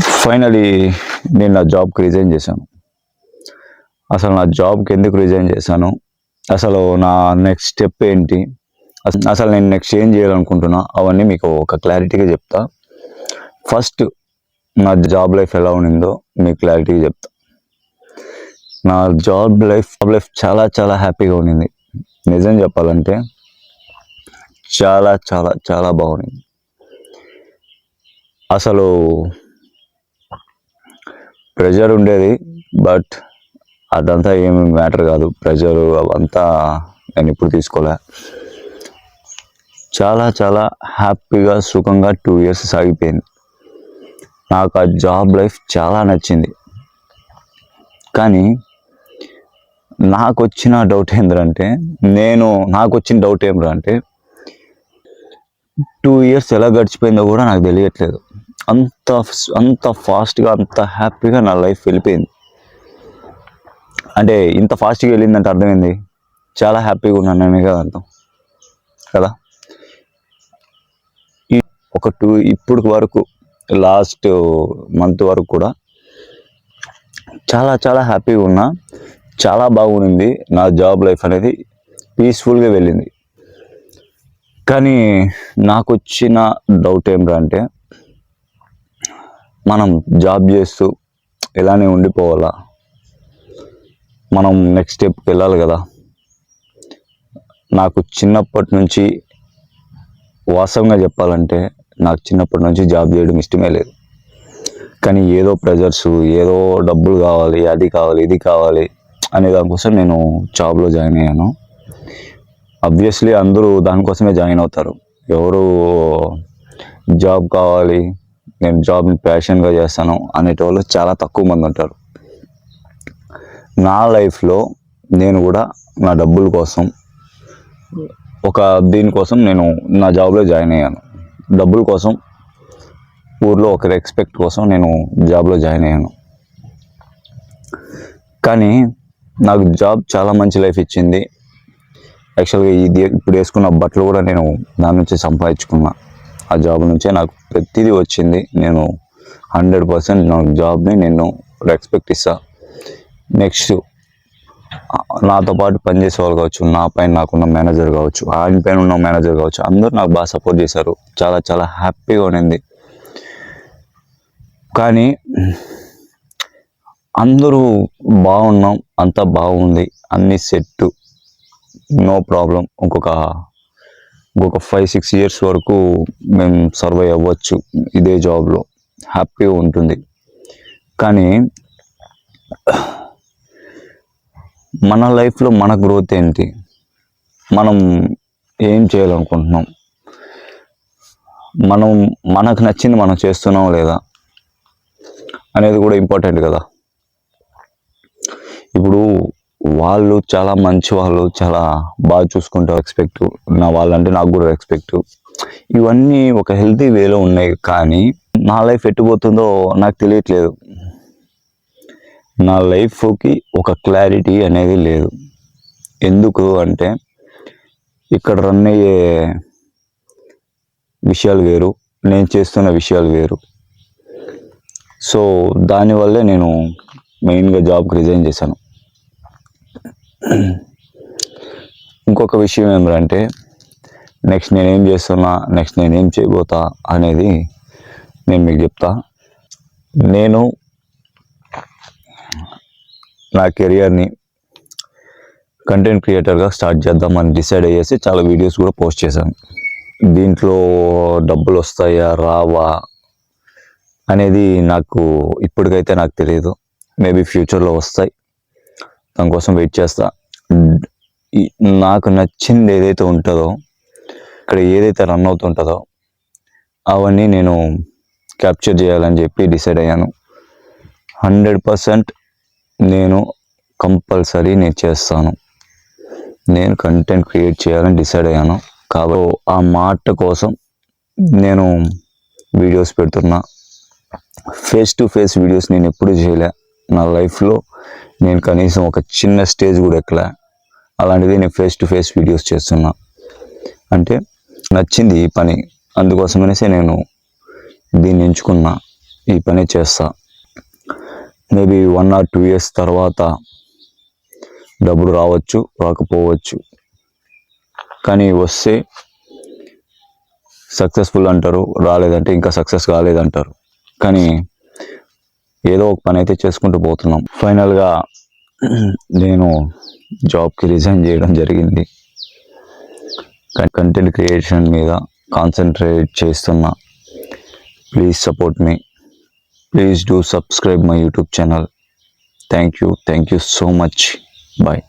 Finally నేను నా జాబ్కి రిజైన్ చేశాను. అసలు నా జాబ్కి ఎందుకు రిజైన్ చేశాను, అసలు నా నెక్స్ట్ స్టెప్ ఏంటి, అసలు నేను నెక్స్ట్ ఏం చేయాలనుకుంటున్నా, అవన్నీ మీకు ఒక క్లారిటీగా చెప్తా. ఫస్ట్ నా జాబ్ లైఫ్ ఎలా ఉండిందో మీకు క్లారిటీగా చెప్తా. నా జాబ్ లైఫ్ చాలా చాలా హ్యాపీగా ఉండింది. నిజం చెప్పాలంటే చాలా చాలా చాలా బాగుంది. అసలు ప్రెషర్ ఉండేది, బట్ అదంతా ఏమి మ్యాటర్ కాదు. ప్రెషరు అవంతా నేను ఇప్పుడు తీసుకోలే. చాలా చాలా హ్యాపీగా సుఖంగా 2 years సాగిపోయింది. నాకు ఆ జాబ్ లైఫ్ చాలా నచ్చింది. కానీ నాకు వచ్చిన డౌట్ ఏంటంటే, నాకు వచ్చిన డౌట్ ఏమిటంటే 2 years ఎలా గడిచిపోయిందో కూడా నాకు తెలియట్లేదు. అంత ఫాస్ట్గా అంత హ్యాపీగా నా లైఫ్ వెళ్ళిపోయింది. అంటే ఇంత ఫాస్ట్గా వెళ్ళిందంటే అర్థమైంది, చాలా హ్యాపీగా ఉన్నానని కదా అర్థం కదా. ఇప్పుడు వరకు లాస్ట్ మంత్ వరకు కూడా చాలా చాలా హ్యాపీగా ఉన్నా. చాలా బాగుంది నా జాబ్ లైఫ్ అనేది, పీస్ఫుల్గా వెళ్ళింది. కానీ నాకు వచ్చిన డౌట్ ఏమిటంటే, మనం జాబ్ చేస్తూ ఇలానే ఉండిపోవాలా, మనం నెక్స్ట్ స్టెప్కి వెళ్ళాలి కదా. నాకు చిన్నప్పటి నుంచి వాస్తవంగా చెప్పాలంటే నాకు చిన్నప్పటి నుంచి జాబ్ చేయడం ఇష్టమే లేదు. కానీ ఏదో ప్రెజర్స్, ఏదో డబ్బులు కావాలి, అది కావాలి, ఇది కావాలి అనే దానికోసం నేను జాబ్లో జాయిన్ అయ్యాను. ఆబ్వియస్లీ అందరూ దానికోసమే జాయిన్ అవుతారు. ఎవరు జాబ్ కావాలి, నేను జాబ్ని ప్యాషన్గా చేస్తాను అనేటోళ్ళు చాలా తక్కువ మంది ఉంటారు. నా లైఫ్లో నేను కూడా నా డబ్బుల కోసం దీనికోసం నేను నా జాబ్లో జాయిన్ అయ్యాను. డబ్బుల కోసం, ఊర్లో ఒక రెస్పెక్ట్ కోసం నేను జాబ్లో జాయిన్ అయ్యాను. కానీ నాకు జాబ్ చాలా మంచి లైఫ్ ఇచ్చింది. యాక్చువల్గా ఇప్పుడు వేసుకున్న బట్టలు కూడా నేను దాని నుంచి సంపాదించుకున్నా. ఆ జాబ్ నుంచే నాకు ప్రతిదీ వచ్చింది. నేను 100% నా జాబ్ని నేను రెస్పెక్ట్ ఇస్తా. నెక్స్ట్ నాతో పాటు పనిచేసే వాళ్ళు కావచ్చు, నా పైన నాకున్న మేనేజర్ కావచ్చు, ఆయన పైన ఉన్న మేనేజర్ కావచ్చు, అందరూ నాకు బాగా సపోర్ట్ చేశారు. చాలా చాలా హ్యాపీగా ఉండింది. కానీ అందరూ బాగున్నాం, అంతా బాగుంది, అన్నీ సెట్, నో ప్రాబ్లం. ఇంకొక 5-6 years వరకు మేము సర్వైవ్ అవ్వచ్చు ఇదే జాబ్లో, హ్యాపీగా ఉంటుంది. కానీ మన లైఫ్లో మన గ్రోత్ ఏంటి, మనం ఏం చేయాలనుకుంటున్నాం, మనకు నచ్చింది మనం చేస్తున్నాం లేదా అనేది కూడా ఇంపార్టెంట్ కదా. ఇప్పుడు వాళ్ళు చాలా మంచి వాళ్ళు, చాలా బాగా చూసుకుంటారు, రెస్పెక్ట్, నా వాళ్ళంటే నాకు కూడా రెస్పెక్ట్, ఇవన్నీ ఒక హెల్తీ వేలో ఉన్నాయి. కానీ నా లైఫ్ ఎట్టుపోతుందో నాకు తెలియట్లేదు. నా లైఫ్కి ఒక క్లారిటీ అనేది లేదు. ఎందుకు అంటే, ఇక్కడ రన్ అయ్యే విషయాలు వేరు, నేను చేస్తున్న విషయాలు వేరు. సో దానివల్లే నేను మెయిన్గా జాబ్కి రిజైన్ చేశాను. ఇంకొక విషయం ఏమిటంటే, నెక్స్ట్ నేనేం చేస్తున్నా, నెక్స్ట్ నేనేం చేయబోతా అనేది నేను మీకు చెప్తా. నేను నా కెరియర్ని కంటెంట్ క్రియేటర్గా స్టార్ట్ చేద్దామని డిసైడ్ అయ్యేసి చాలా వీడియోస్ కూడా పోస్ట్ చేశాను. దీంట్లో డబ్బులు వస్తాయా రావా అనేది నాకు ఇప్పటికైతే నాకు తెలియదు. మేబీ ఫ్యూచర్లో వస్తాయి, దానికోసం వెయిట్ చేస్తా. నాకు నచ్చింది ఏదైతే ఉంటుందో, ఇక్కడ ఏదైతే రన్ అవుతుంటుందో అవన్నీ నేను క్యాప్చర్ చేయాలని చెప్పి డిసైడ్ అయ్యాను. 100% నేను కంపల్సరీ నేను చేస్తాను. నేను కంటెంట్ క్రియేట్ చేయాలని డిసైడ్ అయ్యాను. కాబట్టి ఆ మాట కోసం నేను వీడియోస్ పెడుతున్నా. ఫేస్ టు ఫేస్ వీడియోస్ నేను ఎప్పుడు చేయలే నా లైఫ్లో. నేను కనీసం ఒక చిన్న స్టేజ్ కూడా ఎక్కలే. అలాంటిది నేను ఫేస్ టు ఫేస్ వీడియోస్ చేస్తున్నా. అంటే నచ్చింది ఈ పని, అందుకోసమనేసి నేను దీన్ని ఎంచుకున్నా. ఈ పని చేస్తా. మేబీ 1 or 2 years తర్వాత డబ్బులు రావచ్చు, రాకపోవచ్చు. కానీ వస్తే సక్సెస్ఫుల్ అంటారు, రాలేదంటే ఇంకా సక్సెస్ కాలేదంటారు. కానీ ఏదో ఒక పని అయితే చేసుకుంటూ పోతున్నాం. ఫైనల్గా నేను జాబ్కి రిజైన్ చేయడం జరిగింది. కంటెంట్ క్రియేషన్ మీద కాన్సన్ట్రేట్ చేస్తున్నా. Please support me. Please do subscribe my YouTube channel. Thank you so much. Bye.